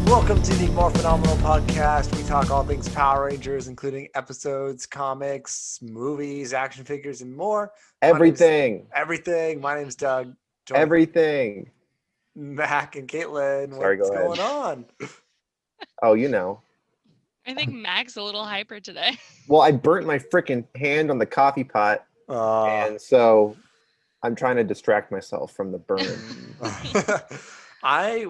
Welcome to the More Phenomenal Podcast. We talk all things Power Rangers, including episodes, comics, movies, action figures, and more. Everything. My name's Doug. Everything. Mac and Caitlin. Sorry, What's go ahead. going on? Oh, you know. I think Mac's a little hyper today. Well, I burnt my freaking hand on the coffee pot, and so I'm trying to distract myself from the burn.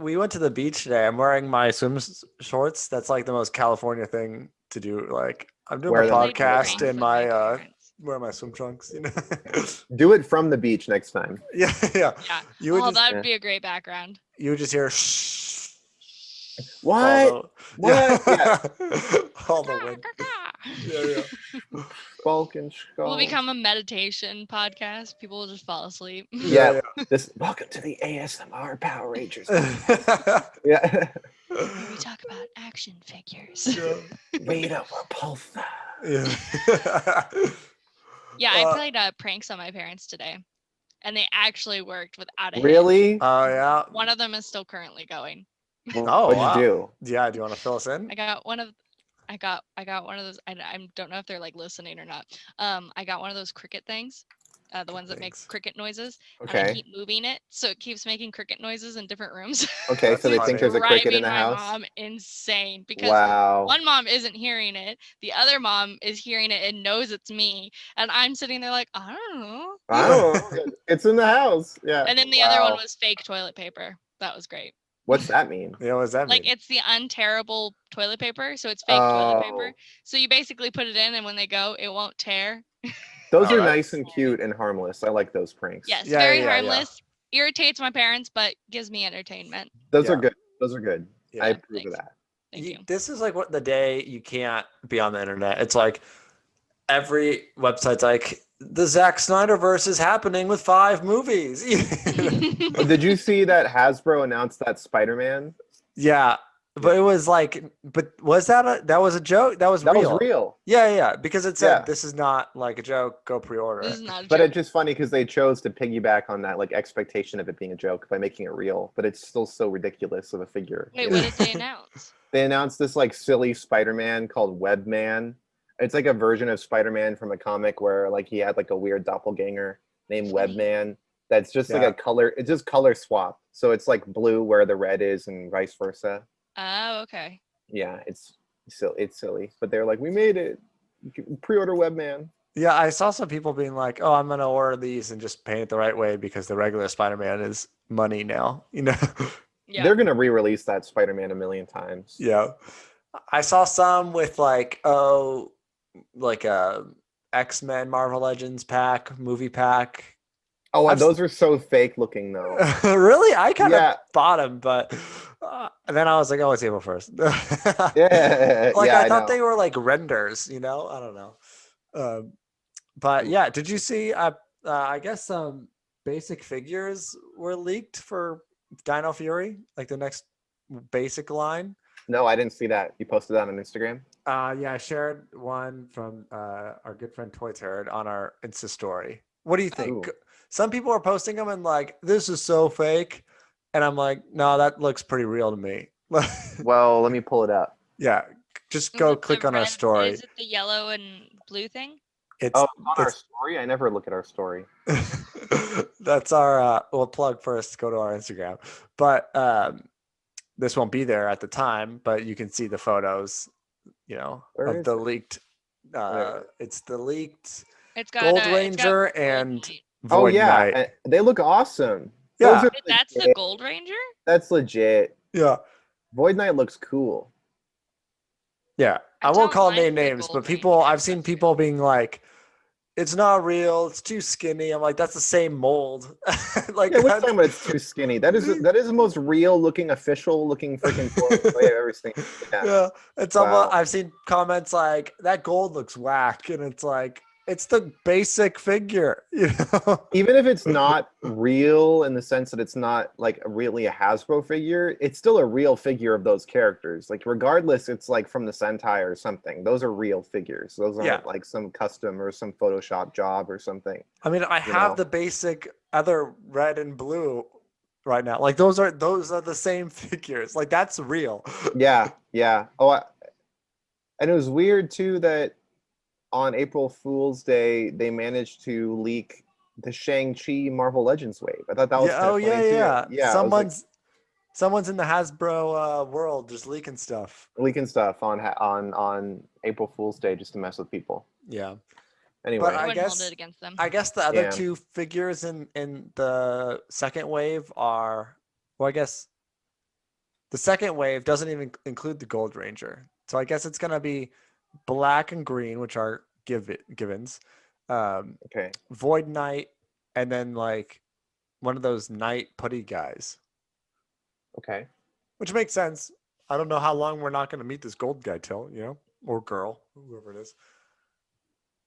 We went to the beach today. I'm wearing my swim shorts. That's like the most California thing to do. Like I'm doing my podcast in my wearing my swim trunks. You know, do it from the beach next time. Yeah. That'd be a great background. You would just hear shh. What? What? Yeah. All the wind. Yeah. Balkan skull. We'll become a meditation podcast. People will just fall asleep. Yeah. Welcome to the ASMR Power Rangers. Yeah. We talk about action figures. Rita Repulsa. Yeah, I played pranks on my parents today, and they actually worked without a Really? Oh yeah. One of them is still currently going. What'd you do? Yeah, do you want to fill us in? I got one of those. I don't know if they're like listening or not. I got one of those cricket things, the ones that make cricket noises. Okay. And I keep moving it, so it keeps making cricket noises in different rooms. Okay, so they think there's a cricket in the house. My mom insane because one mom isn't hearing it, the other mom is hearing it and knows it's me, and I'm sitting there like I don't know. It's in the house. Yeah. And then the other one was fake toilet paper. That was great. What's that mean? Yeah, what does that mean? Like it's the unterrible toilet paper, so it's fake toilet paper. So you basically put it in, and when they go, it won't tear. Those are nice and cute and harmless. I like those pranks. Yes, very harmless. Yeah. Irritates my parents, but gives me entertainment. Those are good. Those are good. Yeah. I approve of that. Thank you. This is like what the day you can't be on the internet. It's like every website's like the Zack Snyder verse is happening with 5 movies. Did you see that Hasbro announced that Spider-Man? Yeah, but it was like, was that a joke? That was real. Yeah, because it said this is not like a joke. Go pre-order. This is not a joke. But it's just funny because they chose to piggyback on that like expectation of it being a joke by making it real. But it's still so ridiculous of a figure. Wait, what did they announce? They announced this like silly Spider-Man called Webman. It's like a version of Spider-Man from a comic where like he had like a weird doppelganger named Webman. That's just like a color. It's just color swap. So it's like blue where the red is and vice versa. Oh, okay. Yeah, it's silly. But they're like, we made it. You can pre-order Webman. Yeah, I saw some people being like, oh, I'm going to order these and just paint it the right way because the regular Spider-Man is money now, you know? Yeah. They're going to re-release that Spider-Man a million times. Yeah. I saw some with like a X-Men Marvel Legends movie pack. Oh, those are so fake looking though. Really? I kind of bought them, but and then I was like, oh, it's April 1st. Yeah. I thought they were like renders, you know? I don't know. But yeah, did you see, I guess some basic figures were leaked for Dino Fury, like the next basic line? No, I didn't see that. You posted that on Instagram? Yeah, I shared one from our good friend Toy Turd on our Insta story. What do you think? Ooh. Some people are posting them and like, this is so fake. And I'm like, no, that looks pretty real to me. Well, let me pull it up. Yeah, just go click on our story. Is it the yellow and blue thing? It's on our story? I never look at our story. That's our, we'll plug first, go to our Instagram. But this won't be there at the time, but you can see the photos, you know, of the leaked. It's the leaked Gold Ranger and Void Knight. They look awesome. Yeah, that's the Gold Ranger. That's legit. Yeah, Void Knight looks cool. Yeah, I won't call names, but I've seen people being like, it's not real, it's too skinny. I'm like, that's the same mold. Like, yeah, what's talking about it's too skinny? That is the most real looking, official looking freaking toy I've ever seen. Yeah, it's almost, I've seen comments like, that gold looks whack, and it's like, it's the basic figure, you know? Even if it's not real in the sense that it's not like really a Hasbro figure, it's still a real figure of those characters. Like regardless, it's like from the Sentai or something. Those are real figures. Those aren't like some custom or some Photoshop job or something. I mean, I have the basic other red and blue right now. Like those are the same figures. Like that's real. Yeah. Oh, and it was weird too that on April Fool's Day they managed to leak the Shang-Chi Marvel Legends wave. I thought that was Yeah. kind Oh of funny too. yeah. Yeah, I was like Someone's in the Hasbro world just leaking stuff. leaking stuff on April Fool's Day just to mess with people. Yeah. Anyway, But I wouldn't hold it against them. I guess the other two figures in the second wave are, well, I guess the second wave doesn't even include the Gold Ranger. So I guess it's gonna be black and green, which are givens. okay. Void Knight, and then like one of those night putty guys. Okay. Which makes sense. I don't know how long we're not gonna meet this gold guy till, or girl, whoever it is.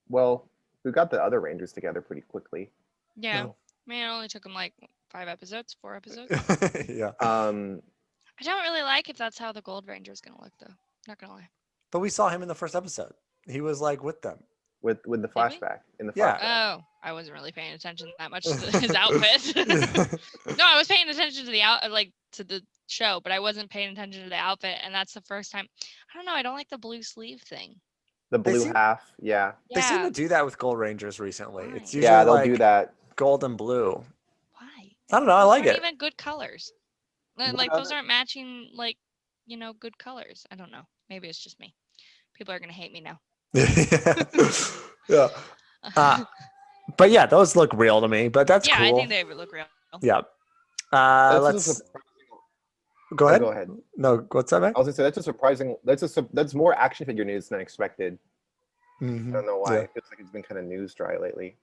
Well, we got the other Rangers together pretty quickly. Yeah. Man, it only took them like 4 episodes. Yeah. I don't really like if that's how the Gold Ranger is gonna look, though. Not gonna lie. But we saw him in the first episode. He was like with them. With the flashback in the Yeah. flashback. Oh, I wasn't really paying attention that much to his outfit. No, I was paying attention to to the show, but I wasn't paying attention to the outfit, and that's the first time. I don't know. I don't like the blue sleeve thing. The blue half, yeah. They seem to do that with Gold Rangers recently. Why? It's usually they'll like do that. Gold and blue. Why? I don't know. I like Those it. aren't even good colors. Like those aren't matching good colors. I don't know. Maybe it's just me. People are gonna hate me now. Yeah. But yeah, those look real to me. But that's cool. I think they look real. Yeah. Let's go ahead. Go ahead. No, what's that, man? I was gonna say that's a surprising. That's more action figure news than expected. Mm-hmm. I don't know why. It feels like it's been kind of news dry lately.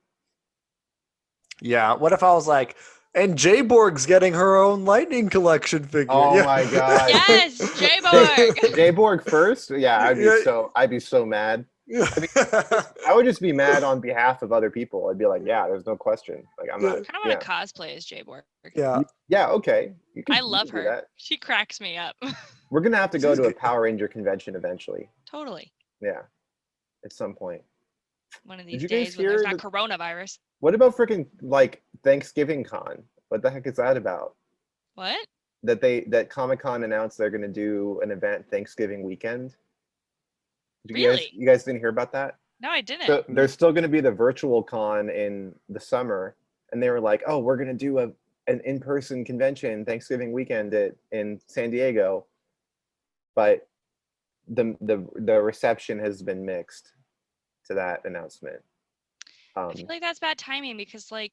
Yeah. What if I was like, and J-Borg's getting her own Lightning Collection figure? Oh my god! Yes, J-Borg. J-Borg first? Yeah, I'd be so mad. I mean, I would just be mad on behalf of other people. I'd be like, yeah, there's no question. Like I'm not. I kind of want to cosplay as J-Borg. Yeah. Yeah. Okay. I love her. That. She cracks me up. We're gonna have to go to a Power Ranger convention eventually. Totally. Yeah. At some point. One of these days when there's not coronavirus. What about freaking like Thanksgiving Con? What the heck is that about? What? That Comic-Con announced they're gonna do an event Thanksgiving weekend. Really? You guys didn't hear about that? No, I didn't. So there's still gonna be the virtual con in the summer, and they were like, oh, we're gonna do an in-person convention Thanksgiving weekend in San Diego, but the reception has been mixed to that announcement. I feel like that's bad timing because like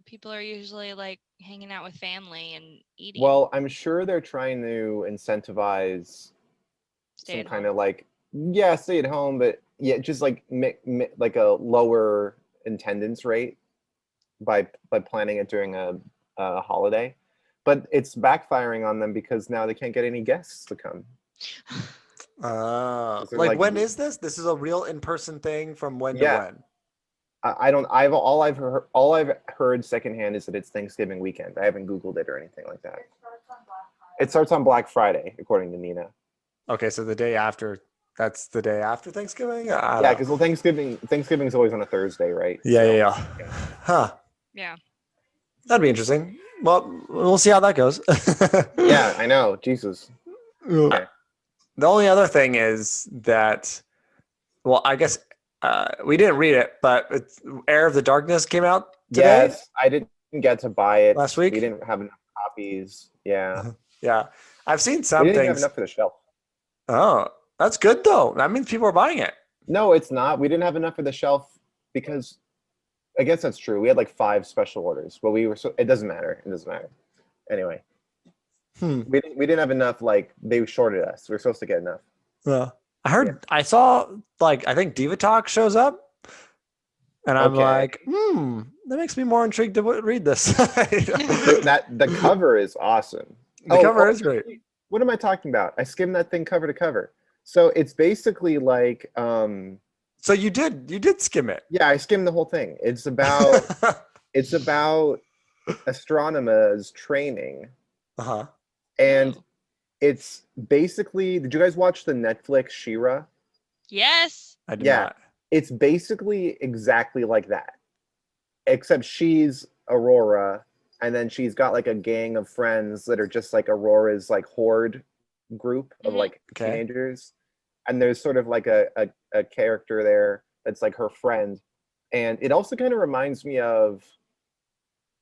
people are usually like hanging out with family and eating. Well, I'm sure they're trying to incentivize some kind of like stay at home, but just like like a lower attendance rate by planning it during a holiday. But it's backfiring on them because now they can't get any guests to come. Like when is this? This is a real in-person thing from when to when? All I've heard secondhand is that it's Thanksgiving weekend. I haven't Googled it or anything like that. It starts on Black Friday, according to Nina. Okay, so the day after. That's the day after Thanksgiving. Yeah, because Thanksgiving is always on a Thursday, right? Yeah. Huh. Yeah. That'd be interesting. Well, we'll see how that goes. Yeah, I know. Jesus. Okay. The only other thing is that, well, I guess we didn't read it, but Heir of the Darkness came out today. Yes, I didn't get to buy it last week. We didn't have enough copies. Yeah. Yeah, I've seen some we didn't things. Have enough for the shelf. Oh, that's good though. That means people are buying it. No, it's not. We didn't have enough for the shelf because I guess that's true. We had like 5 special orders, but it doesn't matter. It doesn't matter. Anyway. We didn't have enough. Like they shorted us. We were supposed to get enough. Yeah, I heard. Yeah. I saw like I think Diva Talk shows up, and I'm like, that makes me more intrigued to read this. The cover is awesome. The cover is great. What am I talking about? I skimmed that thing cover to cover. So it's basically like. So you did skim it. Yeah, I skimmed the whole thing. It's about astronomers training. Uh-huh. And it's basically, did you guys watch the Netflix She-Ra? Yes. I did not. It's basically exactly like that. Except she's Aurora and then she's got like a gang of friends that are just like Aurora's like horde group of like teenagers, and there's sort of like a character there that's like her friend, and it also kind of reminds me of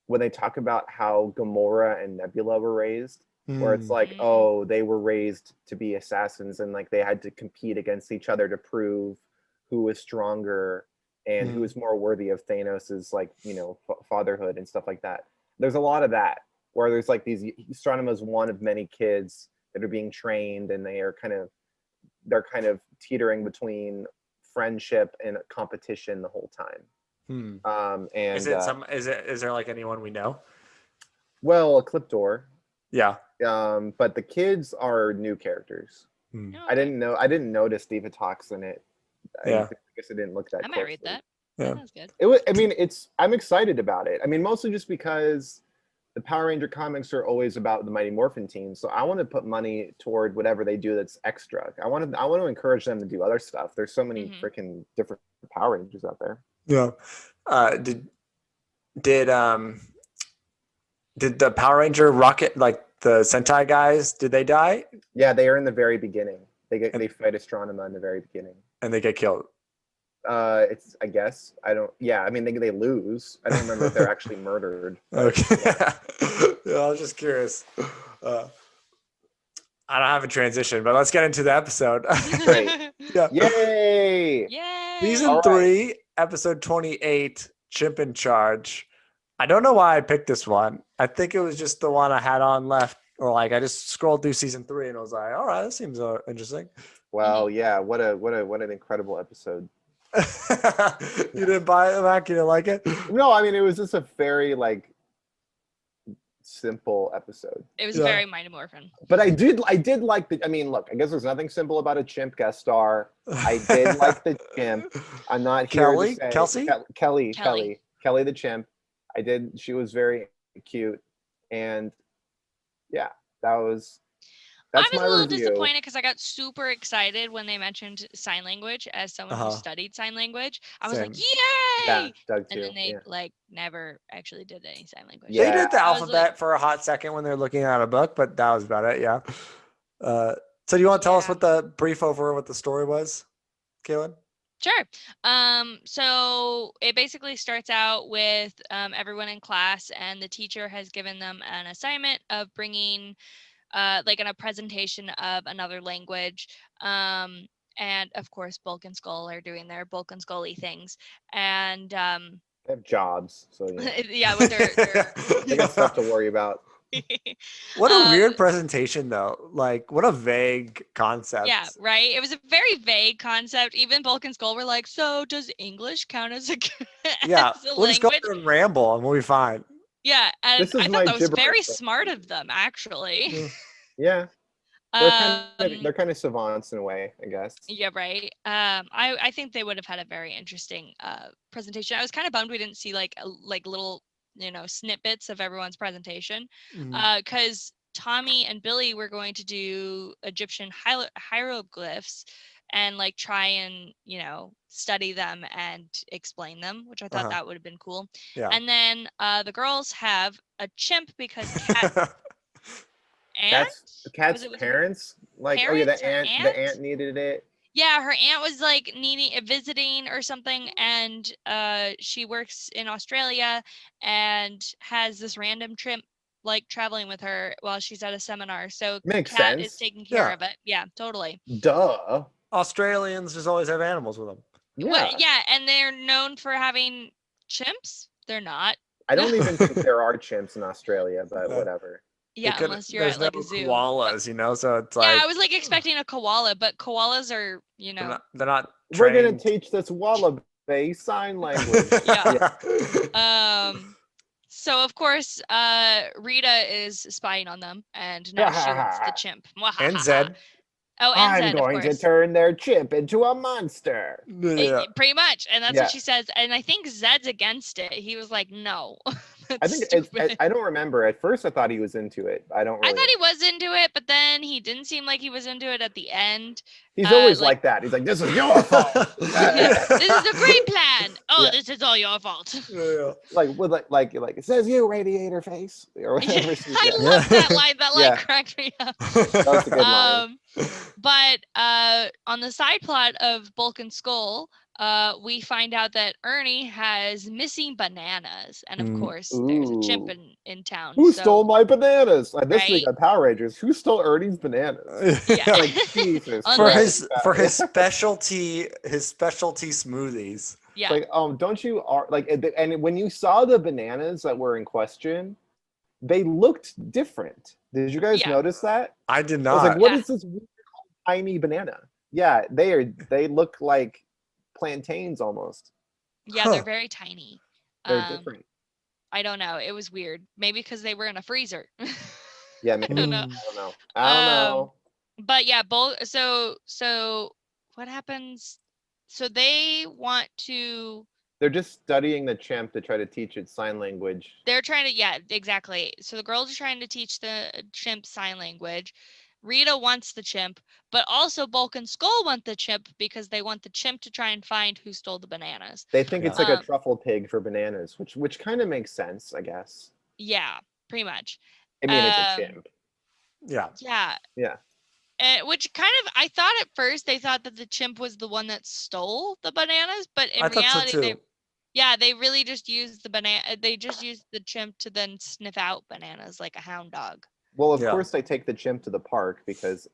when they talk about how Gamora and Nebula were raised, where it's like, oh, they were raised to be assassins, and like they had to compete against each other to prove who was stronger and who was more worthy of Thanos's like, you know, fatherhood and stuff like that. There's a lot of that where there's like these Astronema's one of many kids that are being trained, and they're kind of teetering between friendship and competition the whole time. And is there like anyone we know? Well, Ecliptor. Yeah. But the kids are new characters. I didn't notice Divatox in it. I guess I didn't look that closely. I might read that. Yeah. That's good. It was, I mean, I'm excited about it. I mean, mostly just because the Power Ranger comics are always about the Mighty Morphin team. So I want to put money toward whatever they do that's extra. I want to encourage them to do other stuff. There's so many freaking different Power Rangers out there. Yeah. Did the Power Ranger Rocket, like the Sentai guys, did they die? Yeah, they are in the very beginning. They fight Astronema in the very beginning. And they get killed. It's, I guess, I mean they lose. I don't remember if they're actually murdered. Okay. Yeah, I was just curious. I don't have a transition, but let's get into the episode. Right. Yeah. Yay! Yay! Season 3, episode 28, Chimp in Charge. I don't know why I picked this one. I think it was just the one I had on left, or like I just scrolled through season 3 and I was like, all right, this seems interesting. Well, yeah, what an incredible episode. You didn't buy it, Mac? You didn't like it? No, I mean it was just a very like simple episode. It was very Mighty Morphin. But I did like the. I mean, look, I guess there's nothing simple about a Chimp guest star. I did like the Chimp. I'm not here to say Kelly the Chimp. I did. She was very cute, and yeah, that's I was my a little review. disappointed because I got super excited when they mentioned sign language as someone who studied sign language. I was like, yay! Yeah, Doug too. And then they like never actually did any sign language. They did the alphabet for a hot second when they're looking at a book, but that was about it. Yeah. So do you want to tell us what the brief over what the story was, Kaylin? Sure. So it basically starts out with everyone in class, and the teacher has given them an assignment of bringing like in a presentation of another language. And of course, Bulk and Skull are doing their Bulk and Scully things. And they have jobs, so yeah, with their they got stuff to worry about. What a weird presentation, though. Like, what a vague concept. Yeah, right. It was a very vague concept. Even Bulk and Skull were like, "So does English count as a yeah? As a we'll just go language?" and ramble, and we'll be fine. Yeah, and This is I my thought that was very gibberish. smart of them, actually. Yeah, they're kind of savants in a way, I guess. Yeah, right. I think they would have had a very interesting presentation. I was kind of bummed we didn't see like little snippets of everyone's presentation, because Tommy and Billy were going to do Egyptian hieroglyphs and like try and study them and explain them, which I thought that would have been cool. Yeah. And then the girls have a chimp because Cat's parents, like parents the aunt needed it. Yeah, her aunt was like visiting or something, and she works in Australia and has this random chimp like traveling with her while she's at a seminar. So Makes Cat sense. is taking care of it. Yeah, totally. Duh. Australians just always have animals with them. Yeah. Well, yeah, and they're known for having chimps. They're not. I don't even think there are chimps in Australia, but whatever. Yeah, unless you're at like a zoo. Koalas, so it's like. Yeah, I was like expecting a koala, but koalas are, They're not. We're gonna teach this wallaby sign language. Yeah. So of course, Rita is spying on them, and now she wants the chimp. And Zed. Oh, and I'm Zed, going to turn their chimp into a monster. Yeah. Pretty much, and that's what she says. And I think Zed's against it. He was like, "No." I think I don't remember. At first, I thought he was into it. I don't. Really I thought he was into it, but then he didn't seem like he was into it at the end. He's always like that. He's like, "This is your fault. This is a great plan. Oh, Yeah. this is all your fault." Yeah. Like it says you, radiator face, or whatever. I love that line. That line cracked me up. That's a good line. But on the side plot of Bulk and Skull, we find out that Ernie has missing bananas, and of course, there's a chimp in town. Who stole my bananas? Like this week Right? on Power Rangers, who stole Ernie's bananas? Yeah. Like Jesus. For his specialty smoothies. Yeah. Like don't you like? And when you saw the bananas that were in question, they looked different. Did you guys notice that? I did I not. was like, what is this weird tiny banana? Yeah, they look like plantains almost. Yeah, they're very tiny. They're different. I don't know. It was weird. Maybe because they were in a freezer. Yeah, maybe. I don't know. I don't know. But yeah, so what happens? So they want to. They're just studying the chimp to try to teach it sign language. They're trying to, yeah, exactly. So the girls are trying to teach the chimp sign language. Rita wants the chimp, but also Bulk and Skull want the chimp because they want the chimp to try and find who stole the bananas. They think it's like a truffle pig for bananas, which kind of makes sense, I guess. Yeah, pretty much. I mean, it's a chimp. Yeah. Yeah. Yeah. Which kind of, I thought at first they thought that the chimp was the one that stole the bananas, but in reality, they really just used the banana. They just used the chimp to then sniff out bananas like a hound dog. Well, of course they take the chimp to the park because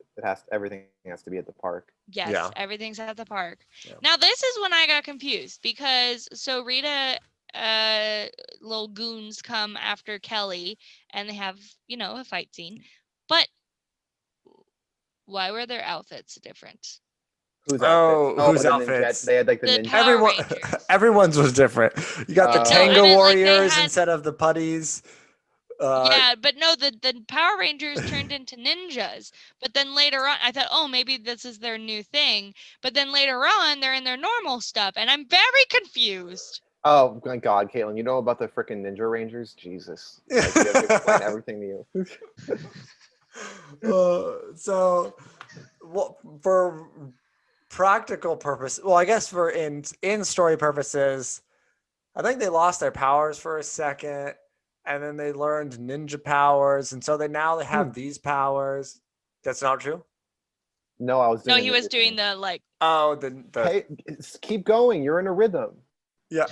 everything has to be at the park. Yes, everything's at the park. Yeah. Now this is when I got confused because so Rita, little goons come after Kelly and they have, a fight scene, but why were their outfits different? Whose outfits? They had like the ninja. Everyone's was different. You got the Tango Warriors instead of the putties. Yeah, but no, the Power Rangers turned into ninjas. But then later on, I thought, oh, maybe this is their new thing. But then later on, they're in their normal stuff, and I'm very confused. Oh my God, Caitlin, you know about the freaking Ninja Rangers? Jesus, like, you have to explain everything to you. So, for practical purpose, well, I guess for in story purposes, I think they lost their powers for a second. And then they learned ninja powers, and so they have these powers. That's not true. No, I was. He was doing the like. Oh, Hey, keep going. You're in a rhythm. Yeah.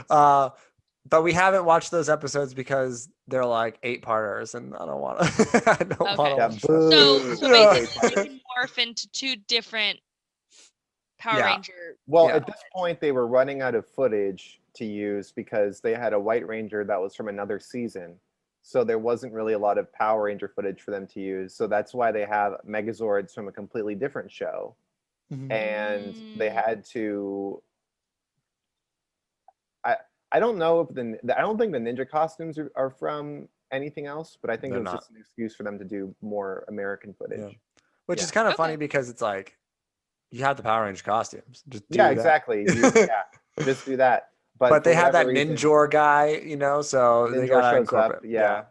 But we haven't watched those episodes because they're like 8-parters, and I don't want to. I don't want to. So basically, they can morph into 2 different Power Ranger. Well, at this point, they were running out of footage to use because they had a White Ranger that was from another season. So there wasn't really a lot of Power Ranger footage for them to use. So that's why they have Megazords from a completely different show. Mm-hmm. And they had to... I don't know if I don't think the ninja costumes are from anything else, but I think it was just an excuse for them to do more American footage. Yeah. Which is kind of funny because it's like, you have the Power Ranger costumes. Just do exactly. Just do that. But they have that Ninjor guy, so they gotta incorporate. Yeah.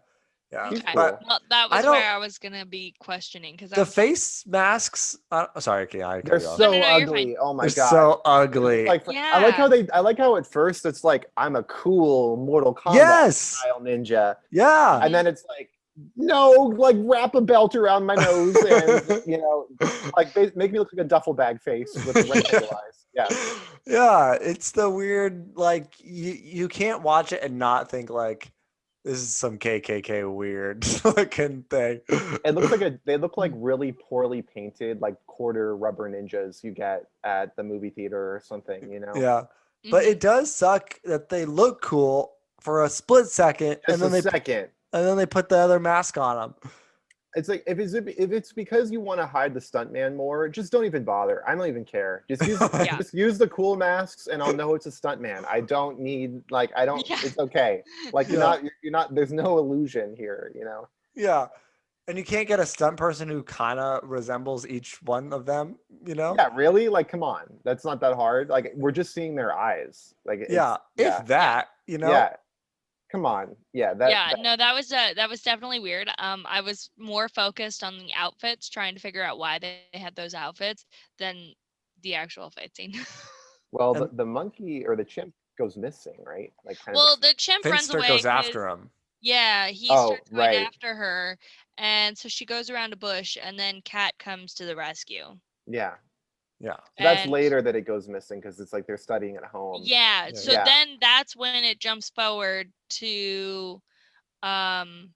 Okay. But that was where I was gonna be questioning because the face masks. Sorry, they're so ugly. Oh my God, so ugly. Like, I like how at first it's like I'm a cool Mortal Kombat style ninja. Yeah, and then it's like no, like wrap a belt around my nose and like make me look like a duffel bag face with rectangle eyes. Yeah. Yeah, it's the weird, like you can't watch it and not think like this is some KKK weird looking thing. It looks like they look like really poorly painted, like quarter rubber ninjas you get at the movie theater or something, Yeah. But it does suck that they look cool for a split second and then they put the other mask on them. It's like if it's because you want to hide the stuntman more, just don't even bother. I don't even care. Just use the cool masks, and I'll know it's a stuntman. I don't need It's okay. Like you're not. There's no illusion here. Yeah, and you can't get a stunt person who kind of resembles each one of them. Yeah, really. Like, come on, that's not that hard. Like, we're just seeing their eyes. Like, if that. Yeah. Come on. Yeah. No, that was definitely weird. I was more focused on the outfits, trying to figure out why they had those outfits than the actual fight scene. Well, And the monkey or the chimp goes missing, right? Like kind Well, of. the chimp runs Finster away goes 'cause after him. yeah, he Oh, starts going right. after her, and so she goes around a bush, and then Cat comes to the rescue. Yeah. Yeah. So that's And later that it goes missing because it's like they're studying at home. yeah, Yeah, so yeah. then that's when it jumps forward to um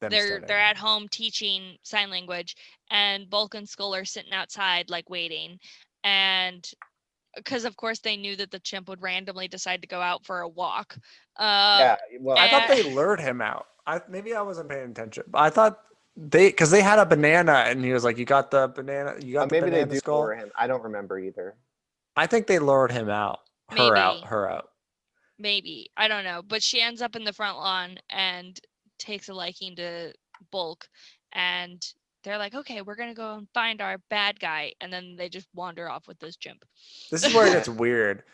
Them they're studying. they're at home teaching sign language, and Bulk and Skull are sitting outside like waiting, and because of course they knew that the chimp would randomly decide to go out for a walk. Yeah. Well, I thought and- they lured him out. Maybe I wasn't paying attention, but I thought because they had a banana and he was like, "You got the banana? You got the maybe they banana do skull?" lure him. I don't remember either. I think they lured him out. Maybe. Her out. Maybe, I don't know, but she ends up in the front lawn and takes a liking to Bulk, and they're like, okay, we're gonna go and find our bad guy, and then they just wander off with this chimp. This is where it gets weird.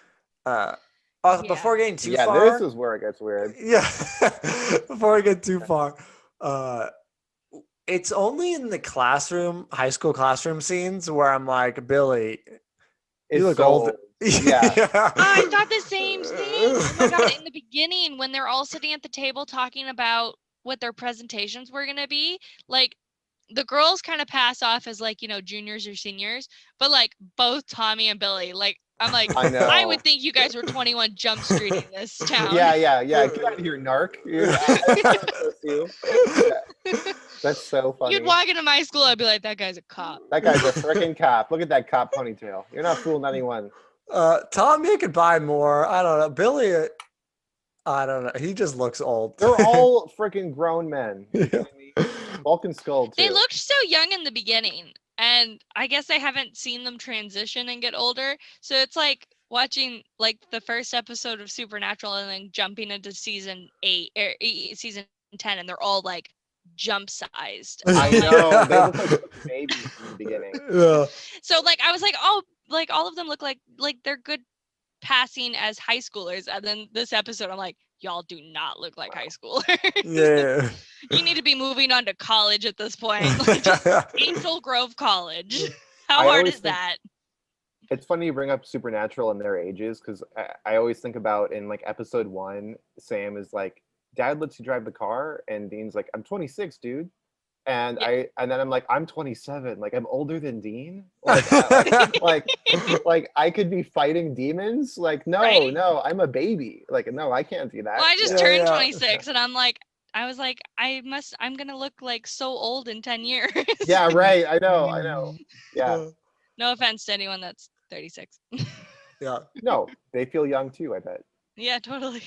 Yeah. Before getting too Yeah, far. this is where it gets weird. Yeah. Before we get too far, it's only in the classroom, high school classroom scenes where I'm like, Billy, It's you look so old. old. Yeah. I thought the same thing. Oh my god! In the beginning, when they're all sitting at the table talking about what their presentations were gonna be, like the girls kind of pass off as like, juniors or seniors, but like both Tommy and Billy, like I'm like, I know. I would think you guys were 21 Jump Streeting this town. Yeah. Get out of here, narc. You. Yeah. That's so funny. You'd walk into my school, I'd be like, that guy's a cop. That guy's a freaking cop. Look at that cop ponytail. You're not fooling anyone. Tommy could buy more. I don't know. Billy, I don't know. He just looks old. They're all freaking grown men. You kidding me? Bulk and Skull too. They looked so young in the beginning, and I guess I haven't seen them transition and get older. So it's like watching like the first episode of Supernatural and then jumping into season 8 or season 10, and they're all like jump sized. I know. They look like babies in the beginning. Yeah. So like I was like, oh, like all of them look like they're good passing as high schoolers, and then this episode I'm like, y'all do not look like high schoolers. Yeah. You need to be moving on to college at this point. Like, just Angel Grove College. How I hard always is think- that? It's funny you bring up Supernatural and their ages because I always think about in like episode 1, Sam is like, Dad lets you drive the car, and Dean's like, I'm 26, dude. And Yeah. then I'm like, I'm 27. Like I'm older than Dean. Like I could be fighting demons. Like no, Right? no, I'm a baby. Like no, I can't do that. Well, I just Yeah, turned yeah. 26, and I was like, I'm gonna look like so old in 10 years. Yeah, right. I know. Yeah. No offense to anyone that's 36. Yeah. No, they feel young too. I bet. Yeah, totally.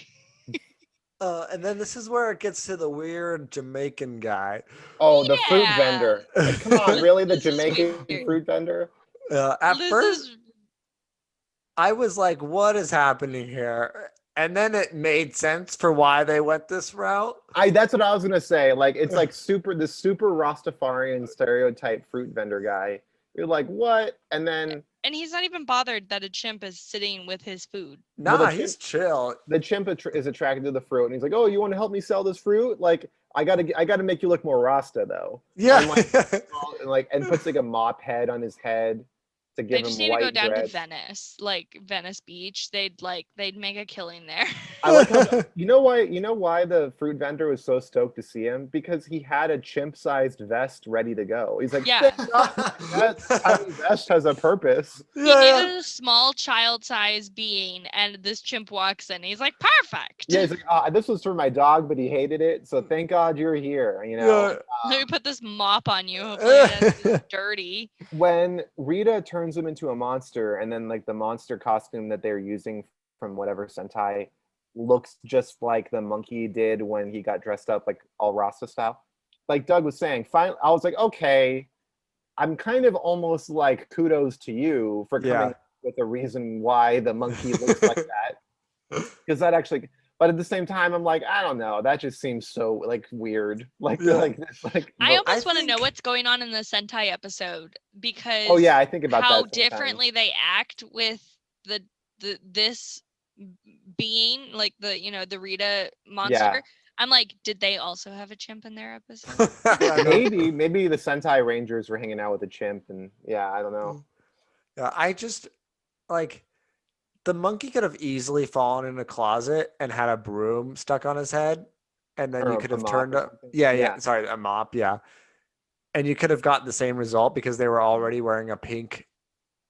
And then this is where it gets to the weird Jamaican guy. Oh, the fruit Yeah. vendor. Like, come on, really? The This is Jamaican weird. fruit vendor? At This first, is I was like, what is happening here? And then it made sense for why they went this route. That's what I was gonna say. Like it's like the super Rastafarian stereotype fruit vendor guy. You're like, what? And then and he's not even bothered that a chimp is sitting with his food. Nah, the he's chill. the chimp is attracted to the fruit, and he's like, "Oh, you want to help me sell this fruit? Like, I gotta make you look more Rasta, though." Yeah. And puts like a mop head on his head to They give just him need to white go down to dreads. Venice, like Venice Beach. They'd make a killing there. I like how you know why the fruit vendor was so stoked to see him, because he had a chimp-sized vest ready to go. He's like, Yeah. that tiny vest has a purpose. He Yeah. needed a small child-sized being, and this chimp walks in. He's like, perfect. Yeah, he's like, this was for my dog, but he hated it, so thank God you're here. You know, Let me put this mop on you. Hopefully it isn't dirty. when Rita turns him into a monster, and then like the monster costume that they're using from whatever Sentai looks just like the monkey did when he got dressed up like all Rasta style. Like Doug was saying, finally, I was like, okay, I'm kind of almost like kudos to you for coming up with a reason why the monkey looks like that, because that actually. But at the same time, I'm like, I don't know. That just seems so like weird. Like, I almost want to know think- what's going on in the Sentai episode, because oh yeah, I think about how that sometimes. differently they act with this being, like the the Rita monster. Yeah. I'm like, did they also have a chimp in their episode? Maybe the Sentai Rangers were hanging out with a chimp, and yeah, I don't know. Yeah, I just like the monkey could have easily fallen in a closet and had a broom stuck on his head, and then Or you a could have mop turned or up. something. Yeah, sorry, a mop. Yeah, and you could have gotten the same result because they were already wearing a pink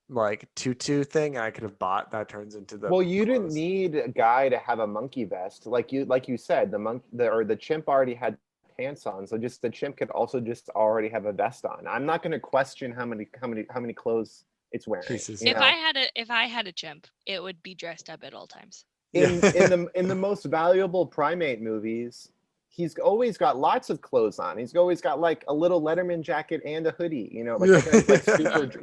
like tutu thing, and I could have bought that turns into the. Well, you didn't clothes. need a guy to have a monkey vest, like you said. The chimp already had pants on, so just the chimp could also just already have a vest on. I'm not going to question how many clothes it's wearing. Pieces. If I had a chimp, it would be dressed up at all times. In the most valuable primate movies, he's always got lots of clothes on. He's always got like a little Letterman jacket and a hoodie.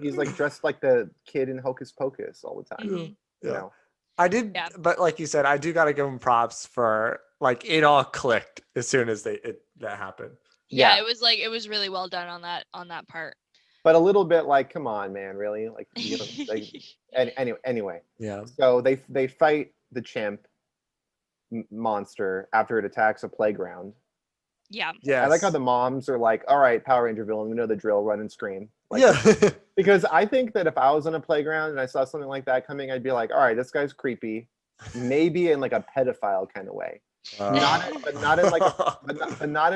He's like dressed like the kid in Hocus Pocus all the time. Mhm. You know. I did, but like you said, I do got to give him props for like it all clicked as soon as that happened. Yeah, it was really well done on that part. But a little bit like, come on, man, really? Like, anyway. Yeah. So they fight the chimp monster after it attacks a playground. Yeah. Yeah. I like how the moms are like, all right, Power Ranger villain, we know the drill, run and scream. Like, yeah. Because I think that if I was on a playground and I saw something like that coming, I'd be like, all right, this guy's creepy. Maybe in like a pedophile kind of way. Not in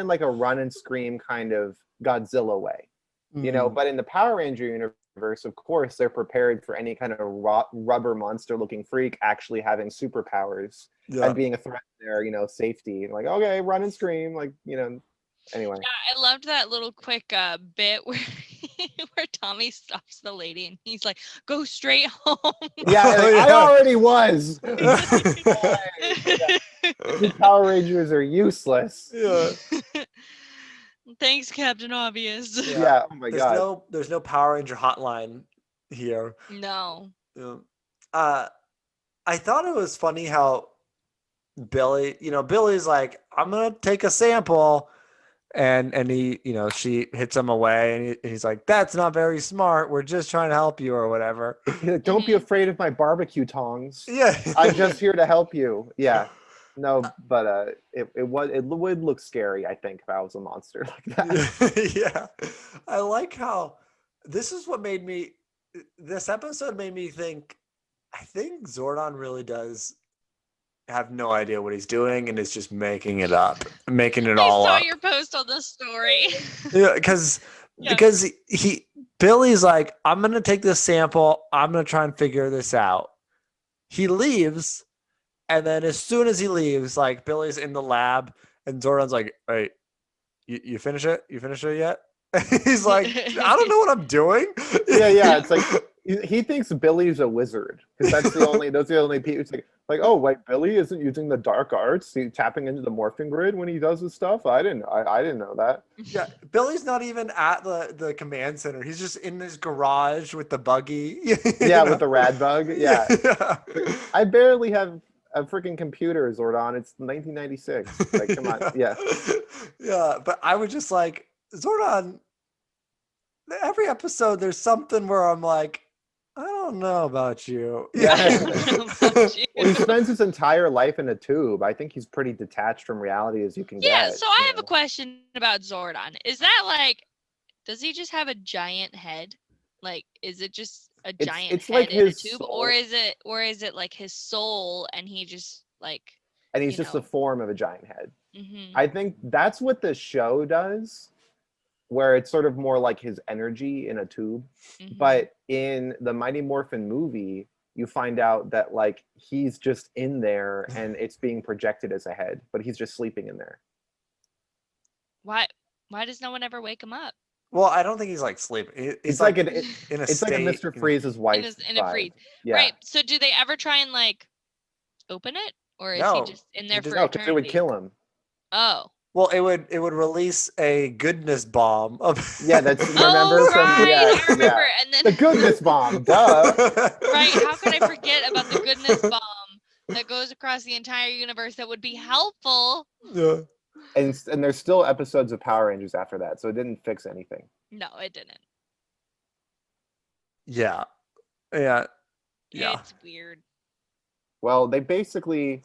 like a run and scream kind of Godzilla way. You know, but in the Power Ranger universe, of course, they're prepared for any kind of rubber monster looking freak actually having superpowers and being a threat to their, safety. Like, okay, run and scream. Like, anyway. Yeah, I loved that little quick bit where where Tommy stops the lady and he's like, "Go straight home." Yeah, I already was. You Power Rangers are useless. Yeah. Thanks, Captain Obvious. Yeah. Oh my god. There's no Power Ranger hotline here. No. Yeah. I thought it was funny how Billy's like, I'm gonna take a sample, and he, she hits him away, and he's like, that's not very smart. We're just trying to help you or whatever. Don't be afraid of my barbecue tongs. Yeah. I'm just here to help you. Yeah. No, but it would look scary, I think, if I was a monster like that. Yeah. I like how this episode made me think, I think Zordon really does have no idea what he's doing and is just making it up, making it all up. I saw your post on the story. Yeah, because Billy's like, I'm gonna take this sample, I'm gonna try and figure this out. He leaves, and then as soon as he leaves, like Billy's in the lab, and Zordon's like, "Hey, you finish it? You finish it yet?" He's like, "I don't know what I'm doing." Yeah. It's like he thinks Billy's a wizard because those are the only people. It's like, oh, wait, Billy isn't using the dark arts, tapping into the morphing grid when he does his stuff. I didn't know that. Yeah, Billy's not even at the command center. He's just in his garage with the buggy. Yeah, with the rad bug. Yeah. I barely have a freaking computer, Zordon. It's 1996. Like, come on. Yeah. Yeah, but I would just like, Zordon, every episode there's something where I'm like, I don't know about you. Yeah. Well, he spends his entire life in a tube. I think he's pretty detached from reality as you can get. Yeah, so I have a question about Zordon. Is that like, does he just have a giant head? Like, is it just a giant head like in a his tube, soul. or is it like his soul and he just like? And he's just the form of a giant head. Mm-hmm. I think that's what the show does, where it's sort of more like his energy in a tube. Mm-hmm. But in the Mighty Morphin movie, you find out that like he's just in there and it's being projected as a head, but he's just sleeping in there. Why does no one ever wake him up? Well, I don't think he's like sleeping. It's like in a it's state, like a Mr. Freeze's wife. In a freeze. Yeah. Right. So do they ever try and like open it, or is he just in there for eternity? No, because it would kill him. Oh. Well, it would release a goodness bomb. Yeah, that's remember I remember. Yeah. And then the goodness bomb. Duh. Right? How could I forget about the goodness bomb that goes across the entire universe that would be helpful? Yeah. And there's still episodes of Power Rangers after that, so it didn't fix anything. No, it didn't. Yeah. It's weird. Well, they basically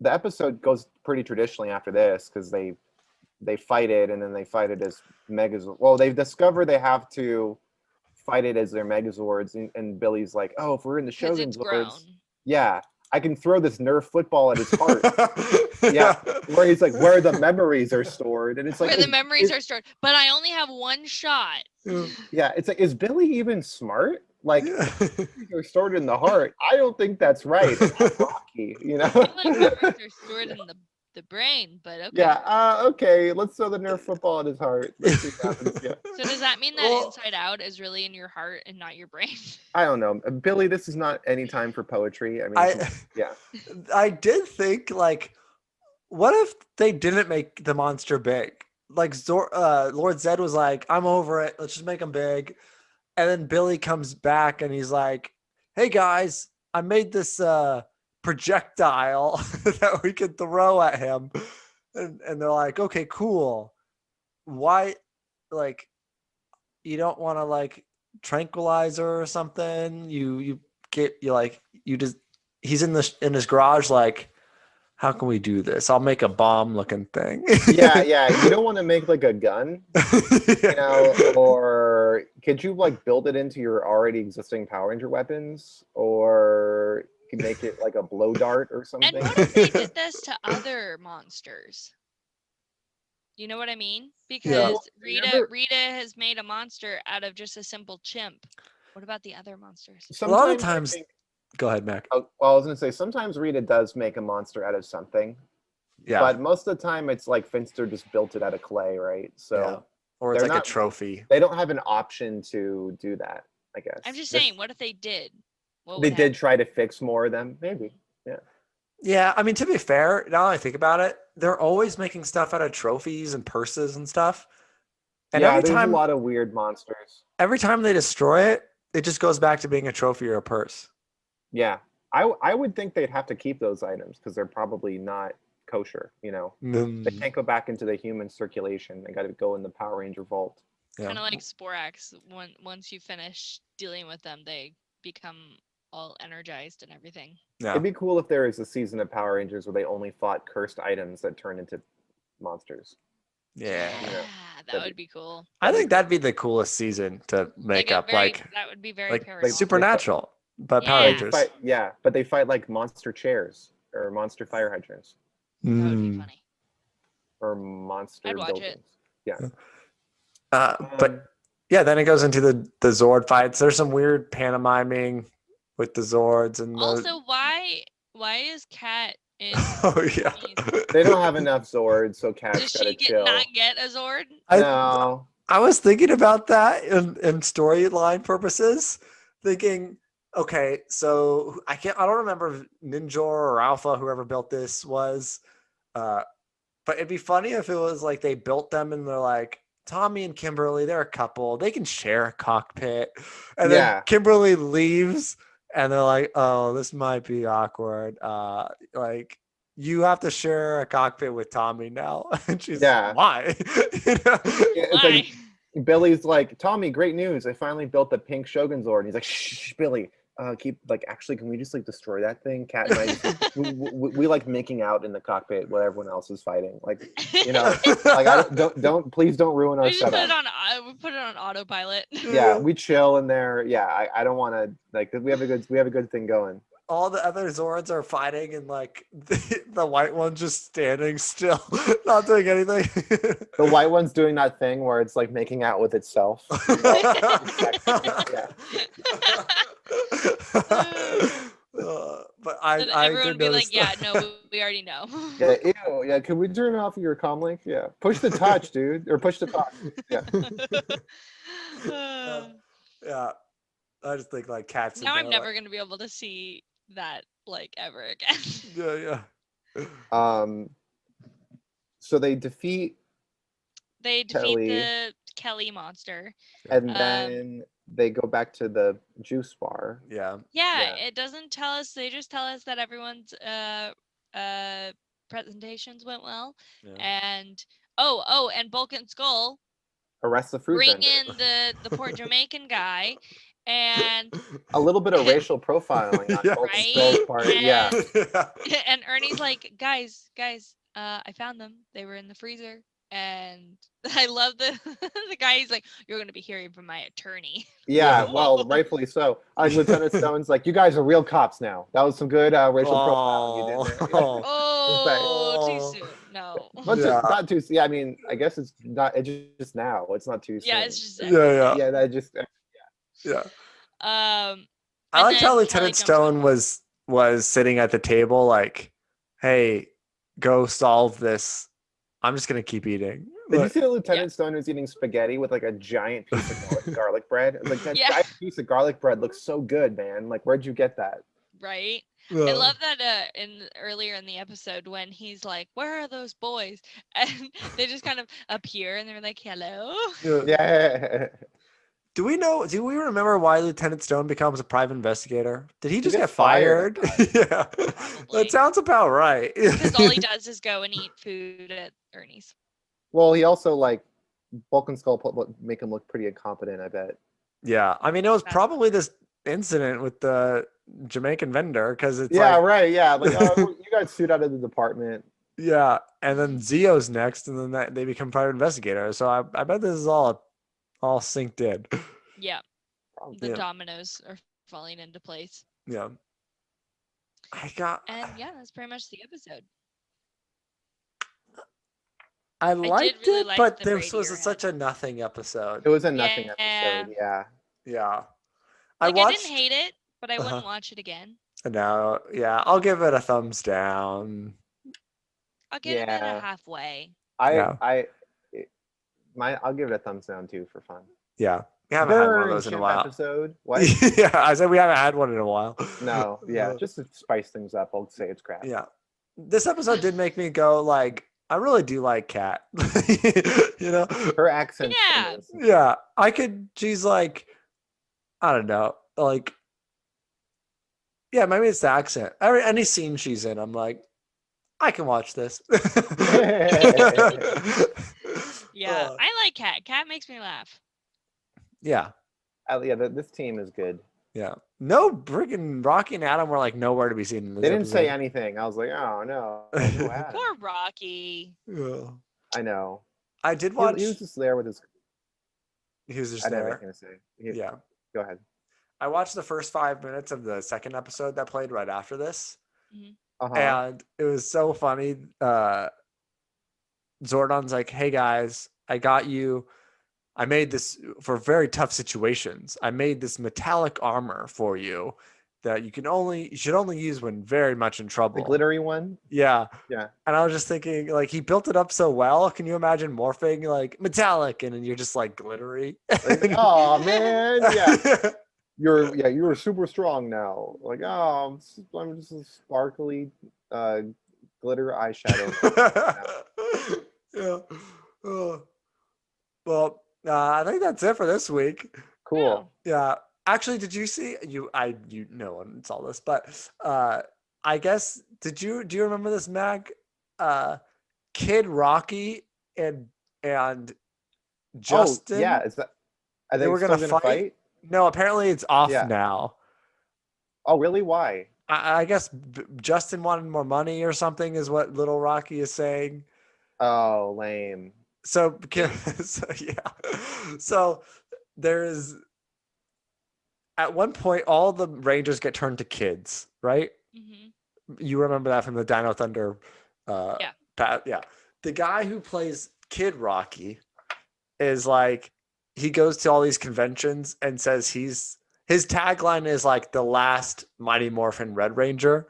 the episode goes pretty traditionally after this because they fight it and then they fight it as Megazord. Well, they discover they have to fight it as their Megazords, and Billy's like, "Oh, if we're in the Because it's Shogun grown. Zords, yeah, I can throw this Nerf football at his heart." Yeah, where he's like, "Where the memories are stored," and it's like, Where the memories are stored. But I only have one shot. yeah, it's like, is Billy even smart? Like, they're stored in the heart. I don't think that's right. That's Rocky, you know? I feel like memories are stored in the brain, but okay. Yeah, okay, let's throw the Nerf football at his heart. Let's see what happens. Yeah. So does that mean that Well- Inside Out is really in your heart and not your brain? I don't know. Billy, this is not any time for poetry. I mean, yeah. I did think, like, what if they didn't make the monster big? Like Lord Zed was like, I'm over it. Let's just make him big. And then Billy comes back and he's like, hey guys, I made this projectile that we could throw at him. And they're like, okay, cool. Why, like, you don't want to, like, tranquilize her or something? You just, he's in his garage, like, how can we do this? I'll make a bomb looking thing. Yeah. You don't want to make like a gun, you know, or could you like build it into your already existing Power Ranger weapons, or you can make it like a blow dart or something? And what if they did this to other monsters? You know what I mean? Because Rita has made a monster out of just a simple chimp. What about the other monsters? A lot of times, go ahead, Mac. Well, I was gonna say sometimes Rita does make a monster out of something. Yeah. But most of the time it's like Finster just built it out of clay, right? So Yeah. Or it's they're like not- a trophy. they don't have an option to do that, I guess. I'm just saying, what if they did? What They would did happen? try to fix more of them, maybe. Yeah. Yeah, I mean, to be fair, now that I think about it, they're always making stuff out of trophies and purses and stuff. And Yeah, there's a lot of weird monsters. every time they destroy it, it just goes back to being a trophy or a purse. Yeah. I would think they'd have to keep those items because they're probably not kosher, you know. They can't go back into the human circulation. They got to go in the Power Ranger vault. Yeah. Kind of like Sporax. Once you finish dealing with them, they become all energized and everything. Yeah. It'd be cool if there was a season of Power Rangers where they only fought cursed items that turn into monsters. Yeah. That would be cool. I think that'd be the coolest season to make up, that would be very like paranormal. Supernatural, but Power Yeah. Rangers. But they fight like monster chairs or monster fire hydrants That would be Mm. funny. or monster I'd watch it. buildings. Yeah. But yeah, then it goes into the Zord fights. There's some weird pantomiming with the Zords and the. Also, why is Kat in? Oh yeah. They don't have enough Zords, so Does Cat's gotta she chill. not get a Zord? No. I was thinking about that in storyline purposes, thinking, okay, so I don't remember if Ninja or Alpha, whoever built this was, but it'd be funny if it was like they built them and they're like, Tommy and Kimberly, they're a couple, they can share a cockpit, and then Kimberly leaves and they're like, oh, this might be awkward. Like, you have to share a cockpit with Tommy now. And she's why? It's like Billy's like, Tommy, great news. I finally built the pink Shogun Zord. And he's like, shh, Billy, actually, can we just like destroy that thing? Cat and I, we like making out in the cockpit while everyone else is fighting. Like, you know, like please don't ruin our We just setup. we put it on autopilot. Yeah, we chill in there. Yeah, I don't want to like, we have a good thing going. All the other Zords are fighting and like the white one's just standing still, not doing anything. The white one's doing that thing where it's like making out with itself. But everyone would be like, yeah, that. no, we already know. Yeah, ew, yeah. Can we turn off your comm link? Yeah, push the touch, dude, or push the talk. Yeah. Yeah, I just think like cats. Now I'm never gonna be able to see that like ever again. Yeah. So they defeat Kelly, the Kelly monster, and then they go back to the juice bar. Yeah. It doesn't tell us. They just tell us that everyone's presentations went well, and and Bulk and Skull arrest the fruit bring vendor. in the poor Jamaican guy, and A little bit of racial profiling on Yeah. Bulk and Right? Skull's part. Yeah. And Ernie's like, guys, I found them. They were in the freezer. And I love the the guy. He's like, you're gonna be hearing from my attorney. Yeah, Yeah. well, rightfully so. Lieutenant Stone's like, you guys are real cops now. That was some good racial profiling you did there. Oh. Oh, too Oh. soon. No. Yeah. Not too. Yeah, I mean, I guess it's not. It's just now. It's not too Yeah, soon. it's just Yeah. Yeah, that just. Yeah. um. I And liked how then Lieutenant Kelly jumps Stone on. was sitting at the table like, "Hey, go solve this. I'm just gonna keep eating." Did you Like, see that Lieutenant Stone was eating spaghetti with like a giant piece of garlic bread? It's like that Yeah. giant piece of garlic bread looks so good, man. Like, where'd you get that? Right. I yeah. love that earlier in the episode when he's like, "Where are those boys?" And they just kind of appear and they're like, "Hello." Yeah. Yeah. Do we remember why Lieutenant Stone becomes a private investigator? Did he just gets get fired? fired, Yeah. Probably. That sounds about right. Because all he does is go and eat food at Ernie's. Well, he also like Bulk and Skull make him look pretty incompetent. I bet. Yeah. I mean, it was That's- probably this incident with the Jamaican vendor because it's Yeah, like, right. Yeah, like oh, you got sued out of the department. yeah. And then Zio's next, and then they become private investigators. So I bet this is all synced in. Yeah, the Yeah. dominoes are falling into place. Yeah. And yeah, that's pretty much the episode. I did liked really it, like but the this was Radiohead. such a nothing episode. It was a nothing Yeah. episode. Yeah. Yeah. Like, I watched. didn't hate it, but I Uh-huh. wouldn't watch it again. No, yeah, I'll give it a thumbs down. I'll give it a Yeah. halfway. Yeah. I'll give it a thumbs down too for fun. Yeah, we haven't had one of Burn, those in a Chimp while. episode. What? Yeah, I said we haven't had one in a while. No, yeah, just to spice things up, I'll say it's crap. Yeah, this episode did make me go like, I really do like Kat. You know? Her accent. Yeah. Yeah, I could. She's like, I don't know, like, yeah, maybe it's the accent. Any scene she's in, I'm like, I can watch this. Yeah, I like Kat. Kat makes me laugh. Yeah. This team is good. Yeah. No, freaking Rocky and Adam were like nowhere to be seen in this They didn't say episode. anything. I was like, oh no. No Adam. Poor Rocky. Yeah. I know. I did watch. He was just there with his. He was just I know what there. I'm gonna say. Yeah. Go ahead. I watched the first 5 minutes of the second episode that played right after this, Uh-huh. and it was so funny. Zordon's like, "Hey guys, I got you. I made this for very tough situations. I made this metallic armor for you that you should only use when very much in trouble." The glittery one. Yeah. Yeah. And I was just thinking, like, he built it up so well. Can you imagine morphing like metallic and then you're just like glittery? Like, oh man, yeah. You were super strong now. Like, oh, I'm just a sparkly glitter eyeshadow. Yeah. Well, I think that's it for this week. Cool. Yeah. Actually, did you see no one saw this, but I guess do you remember this, Mag? Kid Rocky and Justin. Oh, yeah. Is that are they were still gonna fight? No, apparently it's off now. Oh, really? Why? I guess Justin wanted more money or something, is what Little Rocky is saying. Oh, lame. So yeah. So there is at one point all the Rangers get turned to kids, right? Mm-hmm. You remember that from the Dino Thunder? Yeah. Yeah. The guy who plays Kid Rocky is like, he goes to all these conventions and says his tagline is like the last Mighty Morphin Red Ranger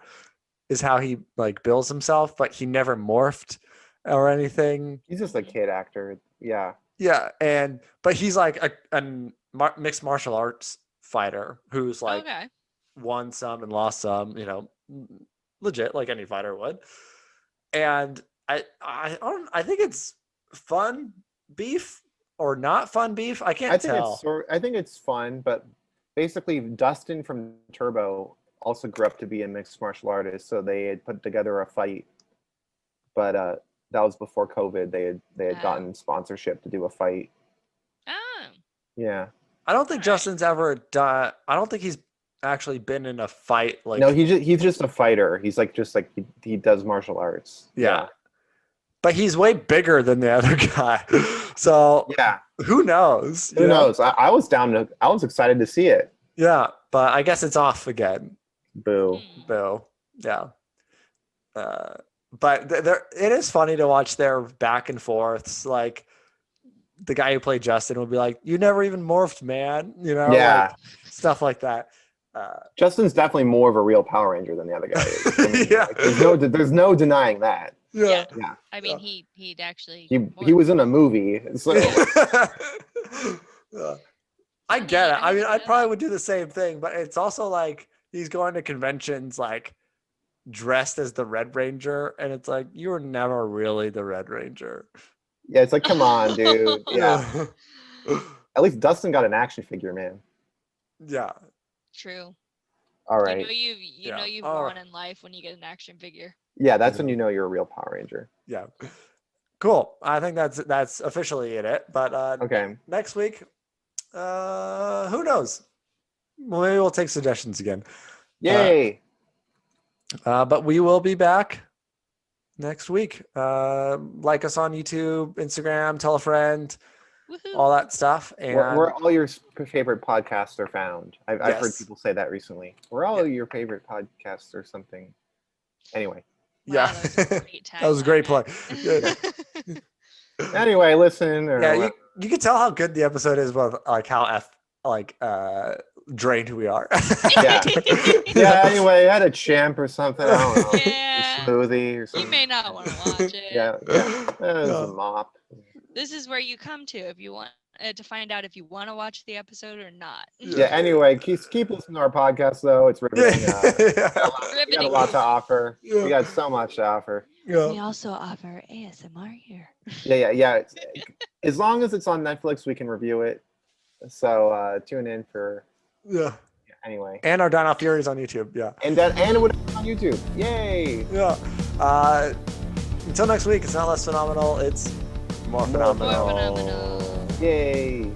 is how he like bills himself, but he never morphed or anything. He's just a kid actor. Yeah. Yeah. But he's like a mixed martial arts fighter who's like won some and lost some, legit like any fighter would. And I think it's fun beef or not fun beef. I can't tell. I think it's fun, but basically Dustin from Turbo also grew up to be a mixed martial artist, so they had put together a fight. But that was before COVID. They had gotten sponsorship to do a fight. Oh. Yeah. I don't think Alright. Justin's ever done. I don't think he's actually been in a fight. Like No, he's just a fighter. He's like he does martial arts. yeah. But he's way bigger than the other guy. So Yeah. who knows? Who knows? I was excited to see it. Yeah, but I guess it's off again. Boo. Boo. Yeah. But it is funny to watch their back and forths. Like the guy who played Justin would be like, "You never even morphed, man." Yeah. like, stuff like that. Justin's definitely more of a real Power Ranger than the other guy is. I mean, Yeah. there's no denying that. Yeah. Yeah. I mean, he'd actually. He was in a movie, so I get it. I mean, I know probably that. would do the same thing, but it's also like he's going to conventions like dressed as the Red Ranger, and it's like you were never really the Red Ranger. yeah, it's like, come on, dude. Yeah. At least Dustin got an action figure, man. Yeah. True. All right. You know you've All won in life when you get an action figure. Yeah, that's when you know you're a real Power Ranger. Yeah. Cool. I think that's officially it. But Okay. next week, who knows? Well, maybe we'll take suggestions again. Yay. But we will be back next week. Like us on YouTube, Instagram, tell a friend, Woohoo. all that stuff. And Where all your favorite podcasts are found. I've heard Yes. people say that recently. Where all your favorite podcasts or something. Anyway. yeah, Wow, that was a great that was a great play. tagline. Yeah. Anyway, listen. Or Yeah, you can tell how good the episode is with like how drained we are. Yeah. Yeah, anyway, I had a champ or something. I don't know. Yeah. A smoothie or something. You may not want to watch it. Yeah. It was a mop. This is where you come to if you want to find out if you want to watch the episode or not. Yeah, anyway, keep listening to our podcast, though. It's riveting. We got a lot to offer. Yeah. We got so much to offer. We also offer ASMR here. Yeah. As long as it's on Netflix, we can review it. So tune in for. Yeah. Anyway. And our Dino Fury is on YouTube. Yeah. And it would be on YouTube. Yay! Yeah. Until next week, it's not less phenomenal. It's more phenomenal. More phenomenal. Yay!